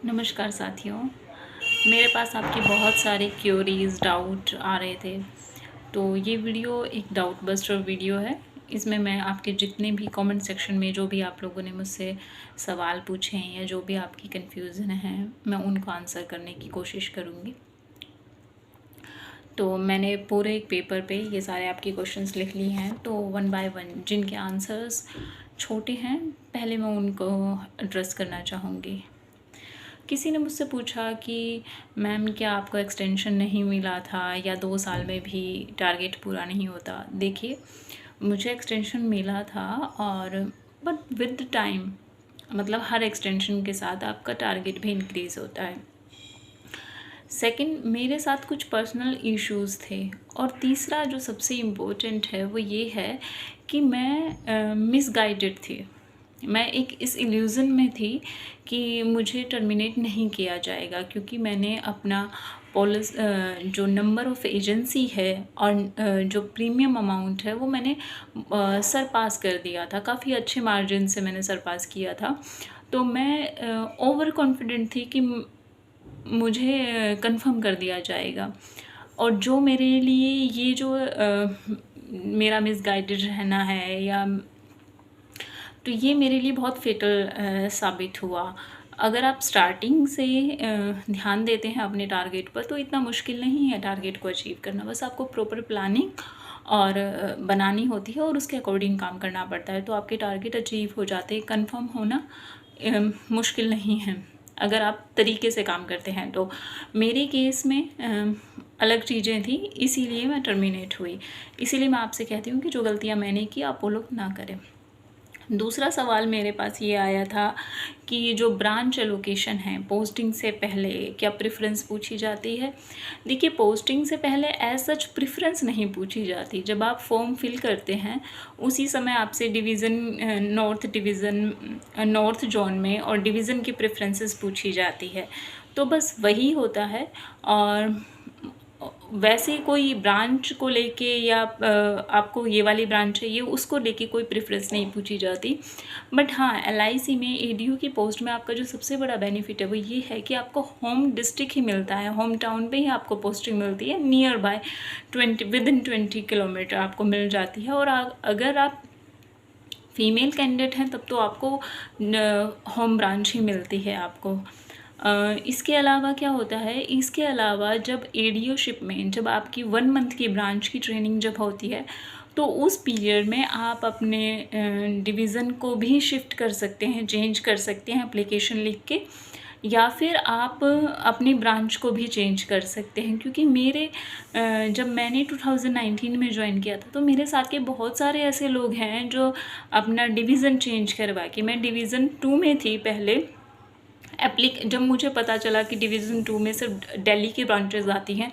नमस्कार साथियों। मेरे पास आपकी बहुत सारे क्यूरीज डाउट आ रहे थे, तो ये वीडियो एक डाउट बस्टर वीडियो है। इसमें मैं आपके जितने भी कमेंट सेक्शन में जो भी आप लोगों ने मुझसे सवाल पूछे हैं या जो भी आपकी कन्फ्यूज़न है, मैं उनको आंसर करने की कोशिश करूँगी। तो मैंने पूरे एक पेपर पे ये सारे आपके क्वेश्चंस लिख लिए हैं, तो वन बाय वन जिनके आंसर्स छोटे हैं पहले मैं उनको एड्रेस करना चाहूँगी। किसी ने मुझसे पूछा कि मैम क्या आपको एक्सटेंशन नहीं मिला था या 2 साल में भी टारगेट पूरा नहीं होता। देखिए, मुझे एक्सटेंशन मिला था और बट विद टाइम, मतलब हर एक्सटेंशन के साथ आपका टारगेट भी इंक्रीज़ होता है। सेकंड, मेरे साथ कुछ पर्सनल इश्यूज़ थे। और तीसरा जो सबसे इम्पोर्टेंट है वो ये है कि मैं मिसगाइडेड थी। मैं एक इस इल्यूज़न में थी कि मुझे टर्मिनेट नहीं किया जाएगा, क्योंकि मैंने अपना जो नंबर ऑफ़ एजेंसी है और जो प्रीमियम अमाउंट है वो मैंने सरपास कर दिया था। काफ़ी अच्छे मार्जिन से मैंने सरपास किया था। तो मैं ओवर कॉन्फिडेंट थी कि मुझे कंफर्म कर दिया जाएगा। और जो मेरे लिए ये जो मेरा मिसगाइडेड रहना है या तो ये मेरे लिए बहुत फेटल साबित हुआ। अगर आप स्टार्टिंग से ध्यान देते हैं अपने टारगेट पर तो इतना मुश्किल नहीं है टारगेट को अचीव करना। बस आपको प्रॉपर प्लानिंग और बनानी होती है और उसके अकॉर्डिंग काम करना पड़ता है, तो आपके टारगेट अचीव हो जाते हैं। कंफर्म होना मुश्किल नहीं है अगर आप तरीके से काम करते हैं। तो मेरे केस में अलग चीज़ें थी, इसीलिए मैं टर्मिनेट हुई। इसीलिए मैं आपसे कहती हूँ कि जो गलतियाँ मैंने की आप वो लोग ना करें। दूसरा सवाल मेरे पास ये आया था कि जो ब्रांच एलोकेशन है पोस्टिंग से पहले क्या प्रेफरेंस पूछी जाती है। देखिए, पोस्टिंग से पहले एज सच प्रेफरेंस नहीं पूछी जाती। जब आप फॉर्म फिल करते हैं उसी समय आपसे नॉर्थ जोन में और डिवीज़न की प्रेफरेंसेस पूछी जाती है। तो बस वही होता है। और वैसे कोई ब्रांच को लेके या आपको ये वाली ब्रांच चाहिए उसको लेके कोई प्रेफरेंस नहीं पूछी जाती। बट हाँ, LIC में ADO की पोस्ट में आपका जो सबसे बड़ा बेनिफिट है वो ये है कि आपको होम डिस्ट्रिक्ट ही मिलता है, होम टाउन पे ही आपको पोस्टिंग मिलती है। नियर बाय विदिन 20 किलोमीटर आपको मिल जाती है। और अगर आप फीमेल कैंडिडेट हैं तब तो आपको होम ब्रांच ही मिलती है आपको। इसके अलावा क्या होता है, इसके अलावा जब ADOशिप में जब आपकी 1 मंथ की ब्रांच की ट्रेनिंग जब होती है तो उस पीरियड में आप अपने डिवीज़न को भी शिफ्ट कर सकते हैं, चेंज कर सकते हैं एप्लीकेशन लिख के, या फिर आप अपनी ब्रांच को भी चेंज कर सकते हैं। क्योंकि जब मैंने 2019 में ज्वाइन किया था तो मेरे साथ के बहुत सारे ऐसे लोग हैं जो अपना डिवीज़न चेंज करवा के, मैं डिवीज़न 2 में थी पहले, जब मुझे पता चला कि डिवीज़न 2 में सिर्फ दिल्ली की ब्रांचेस आती हैं,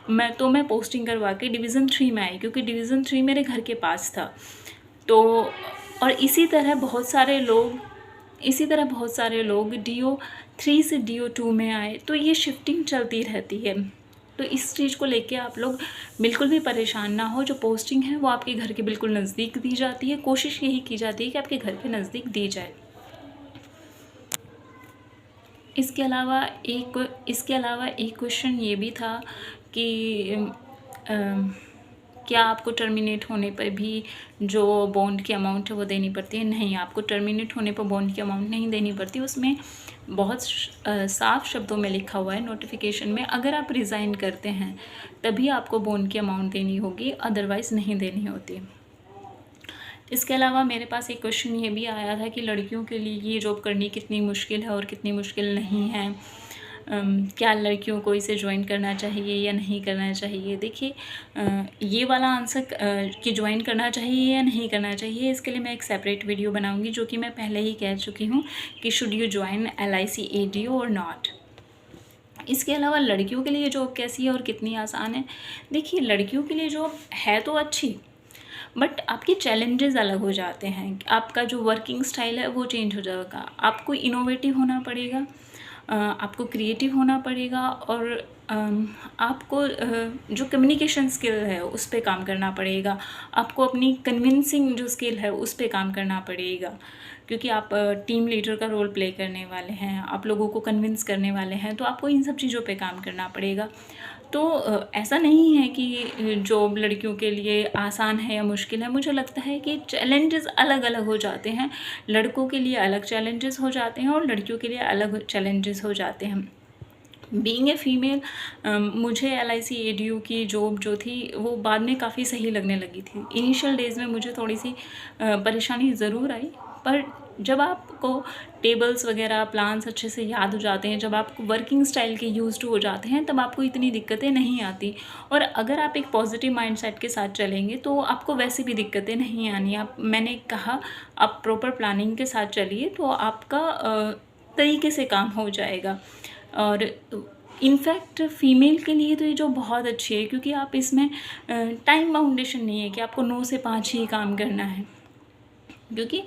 मैं पोस्टिंग करवा के डिवीज़न 3 में आई, क्योंकि डिवीज़न 3 मेरे घर के पास था। तो और इसी तरह बहुत सारे लोग DO3 से DO2 में आए। तो ये शिफ्टिंग चलती रहती है। तो इस चीज़ को लेके आप लोग बिल्कुल भी परेशान ना हो। जो पोस्टिंग है वो आपके घर के बिल्कुल नज़दीक दी जाती है। कोशिश यही की जाती है कि आपके घर के नज़दीक दी जाए। इसके अलावा एक क्वेश्चन ये भी था कि क्या आपको टर्मिनेट होने पर भी जो बॉन्ड की अमाउंट है वो देनी पड़ती है। नहीं, आपको टर्मिनेट होने पर बॉन्ड की अमाउंट नहीं देनी पड़ती। उसमें बहुत साफ शब्दों में लिखा हुआ है नोटिफिकेशन में, अगर आप रिज़ाइन करते हैं तभी आपको बॉन्ड की अमाउंट देनी होगी, अदरवाइज़ नहीं देनी होती। इसके अलावा मेरे पास एक क्वेश्चन ये भी आया था कि लड़कियों के लिए ये जॉब करनी कितनी मुश्किल है और कितनी मुश्किल नहीं है। क्या लड़कियों को इसे ज्वाइन करना चाहिए या नहीं करना चाहिए। देखिए, ये वाला आंसर कि ज्वाइन करना चाहिए या नहीं करना चाहिए, इसके लिए मैं एक सेपरेट वीडियो बनाऊंगी, जो कि मैं पहले ही कह चुकी हूँ कि should you join LIC ADO और नॉट। इसके अलावा लड़कियों के लिए जॉब कैसी है और कितनी आसान है। देखिए, लड़कियों के लिए जॉब है तो अच्छी, बट आपके चैलेंजेस अलग हो जाते हैं। आपका जो वर्किंग स्टाइल है वो चेंज हो जाएगा। आपको इनोवेटिव होना पड़ेगा, आपको क्रिएटिव होना पड़ेगा, और आपको जो कम्युनिकेशन स्किल है उस पे काम करना पड़ेगा। आपको अपनी कन्विंसिंग जो स्किल है उस पे काम करना पड़ेगा। क्योंकि आप टीम लीडर का रोल प्ले करने वाले हैं, आप लोगों को कन्विंस करने वाले हैं, तो आपको इन सब चीज़ों पे काम करना पड़ेगा। तो ऐसा नहीं है कि जॉब लड़कियों के लिए आसान है या मुश्किल है। मुझे लगता है कि चैलेंजेस अलग अलग हो जाते हैं, लड़कों के लिए अलग चैलेंजेस हो जाते हैं और लड़कियों के लिए अलग चैलेंजेस हो जाते हैं। बीइंग ए फ़ीमेल मुझे LIC ADU की जॉब जो थी वो बाद में काफ़ी सही लगने लगी थी। इनिशियल डेज़ में मुझे थोड़ी सी परेशानी ज़रूर आई, पर जब आपको टेबल्स वगैरह प्लान्स अच्छे से याद हो जाते हैं, जब आप वर्किंग स्टाइल के यूज्ड हो जाते हैं, तब आपको इतनी दिक्कतें नहीं आती। और अगर आप एक पॉजिटिव माइंडसेट के साथ चलेंगे तो आपको वैसे भी दिक्कतें नहीं आनी। मैंने कहा आप प्रॉपर प्लानिंग के साथ चलिए तो आपका तरीके से काम हो जाएगा। और इनफैक्ट फ़ीमेल के लिए तो ये जो बहुत अच्छी है, क्योंकि आप इसमें टाइम बाउंडेशन नहीं है कि आपको 9 से 5 ही काम करना है। क्योंकि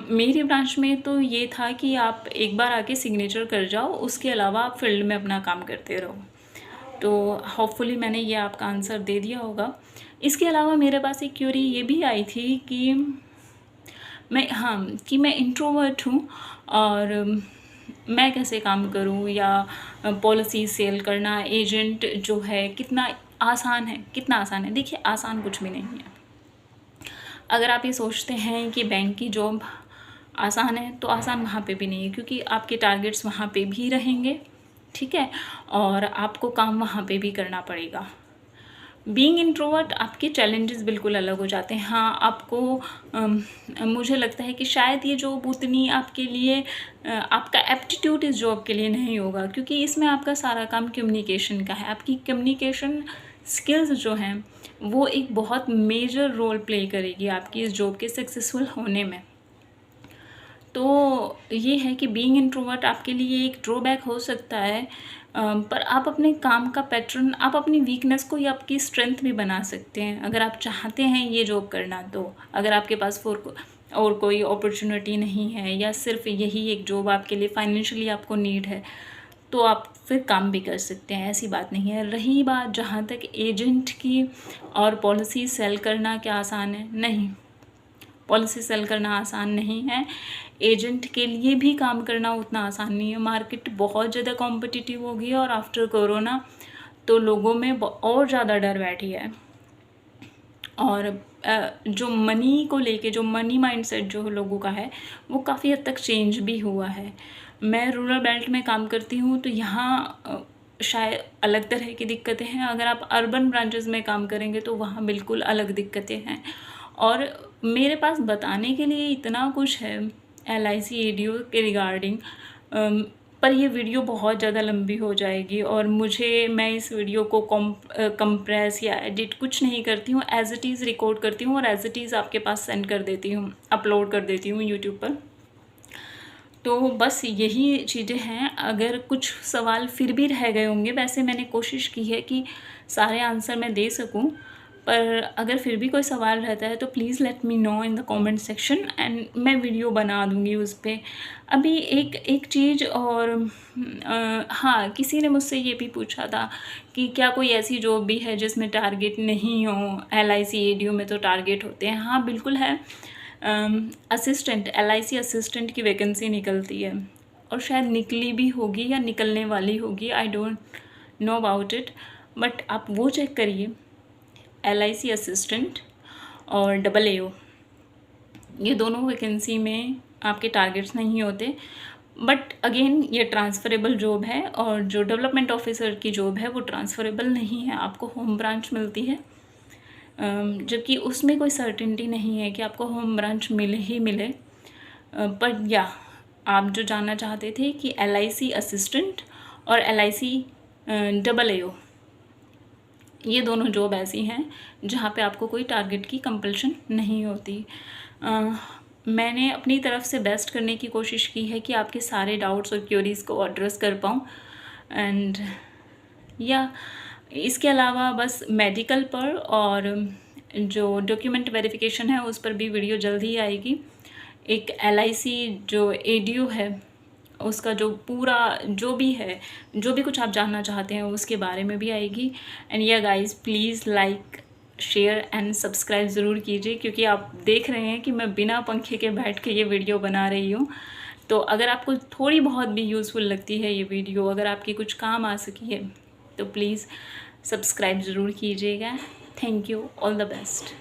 मेरी ब्रांच में तो ये था कि आप एक बार आके सिग्नेचर कर जाओ, उसके अलावा आप फील्ड में अपना काम करते रहो। तो होपफुली मैंने ये आपका आंसर दे दिया होगा। इसके अलावा मेरे पास एक क्यूरी ये भी आई थी कि मैं इंट्रोवर्ट हूँ और मैं कैसे काम करूँ, या पॉलिसी सेल करना, एजेंट जो है कितना आसान है। देखिए, आसान कुछ भी नहीं है। अगर आप ये सोचते हैं कि बैंक की जॉब आसान है, तो आसान वहाँ पे भी नहीं है, क्योंकि आपके टारगेट्स वहाँ पे भी रहेंगे, ठीक है, और आपको काम वहाँ पे भी करना पड़ेगा। बीइंग इंट्रोवर्ट आपके चैलेंजेस बिल्कुल अलग हो जाते हैं। हाँ, आपको मुझे लगता है कि शायद ये जॉब उतनी आपके लिए आपका एप्टीट्यूड इस जॉब के लिए नहीं होगा, क्योंकि इसमें आपका सारा काम कम्युनिकेशन का है। आपकी कम्युनिकेशन स्किल्स जो हैं वो एक बहुत मेजर रोल प्ले करेगी आपकी इस जॉब के सक्सेसफुल होने में। तो ये है कि बीइंग इंट्रोवर्ट आपके लिए एक ड्रॉबैक हो सकता है, पर आप अपने काम का पैटर्न, आप अपनी वीकनेस को या आपकी स्ट्रेंथ भी बना सकते हैं अगर आप चाहते हैं ये जॉब करना। तो अगर आपके पास और कोई अपॉर्चुनिटी नहीं है, या सिर्फ यही एक जॉब आपके लिए फाइनेंशियली आपको नीड है, तो आप फिर काम भी कर सकते हैं, ऐसी बात नहीं है। रही बात जहाँ तक एजेंट की और पॉलिसी सेल करना क्या आसान है, नहीं, पॉलिसी सेल करना आसान नहीं है। एजेंट के लिए भी काम करना उतना आसान नहीं है। मार्केट बहुत ज़्यादा कॉम्पिटिटिव हो गई है, और आफ्टर कोरोना तो लोगों में और ज़्यादा डर बैठी है। और जो मनी को लेके, जो मनी माइंडसेट जो लोगों का है, वो काफ़ी हद तक चेंज भी हुआ है। मैं रूरल बेल्ट में काम करती हूँ, तो यहाँ शायद अलग तरह की दिक्कतें हैं। अगर आप अर्बन ब्रांचेस में काम करेंगे तो वहाँ बिल्कुल अलग दिक्कतें हैं। और मेरे पास बताने के लिए इतना कुछ है LIC ADU के रिगार्डिंग, पर ये वीडियो बहुत ज़्यादा लंबी हो जाएगी, और मैं इस वीडियो को कंप्रेस या एडिट कुछ नहीं करती हूँ, एज इट इज़ रिकॉर्ड करती हूँ और एज इट इज़ आपके पास सेंड कर देती हूँ, अपलोड कर देती हूँ यूट्यूब पर। तो बस यही चीज़ें हैं। अगर कुछ सवाल फिर भी रह गए होंगे, वैसे मैंने कोशिश की है कि सारे आंसर मैं दे सकूं, पर अगर फिर भी कोई सवाल रहता है तो please let me know in the comment section, and मैं वीडियो बना दूंगी उस पर। अभी एक चीज़ और, हाँ, किसी ने मुझसे ये भी पूछा था कि क्या कोई ऐसी जॉब भी है जिसमें टारगेट नहीं हो। LIC ADU में तो टारगेट होते हैं। हाँ, बिल्कुल है। असिस्टेंट, LIC असिस्टेंट की वैकेंसी निकलती है, और शायद निकली भी होगी या निकलने वाली होगी, I don't know about it, but आप वो चेक करिए। LIC असिस्टेंट और AAO, ये दोनों वैकेंसी में आपके टारगेट्स नहीं होते, बट अगेन ये ट्रांसफरेबल जॉब है, और जो डेवलपमेंट ऑफिसर की जॉब है वो ट्रांसफरेबल नहीं है, आपको होम ब्रांच मिलती है, जबकि उसमें कोई सर्टेनिटी नहीं है कि आपको होम ब्रांच मिले ही मिले। पर या आप जो जानना चाहते थे कि LIC असिस्टेंट और LIC AAO, ये दोनों जॉब ऐसी हैं जहाँ पे आपको कोई टारगेट की कंपल्शन नहीं होती। मैंने अपनी तरफ से बेस्ट करने की कोशिश की है कि आपके सारे डाउट्स और क्यूरीज़ को एड्रेस कर पाऊँ। एंड या इसके अलावा बस मेडिकल पर और जो डॉक्यूमेंट वेरिफिकेशन है उस पर भी वीडियो जल्दी ही आएगी। एक LIC जो ADU है उसका जो पूरा जो भी कुछ आप जानना चाहते हैं उसके बारे में भी आएगी। एंड या guys, please like, share and subscribe ज़रूर कीजिए, क्योंकि आप देख रहे हैं कि मैं बिना पंखे के बैठ के ये वीडियो बना रही हूँ। तो अगर आपको थोड़ी बहुत भी यूज़फुल लगती है ये वीडियो, अगर आपकी कुछ काम आ सकी है, तो प्लीज़ सब्सक्राइब ज़रूर कीजिएगा। Thank you, all the best.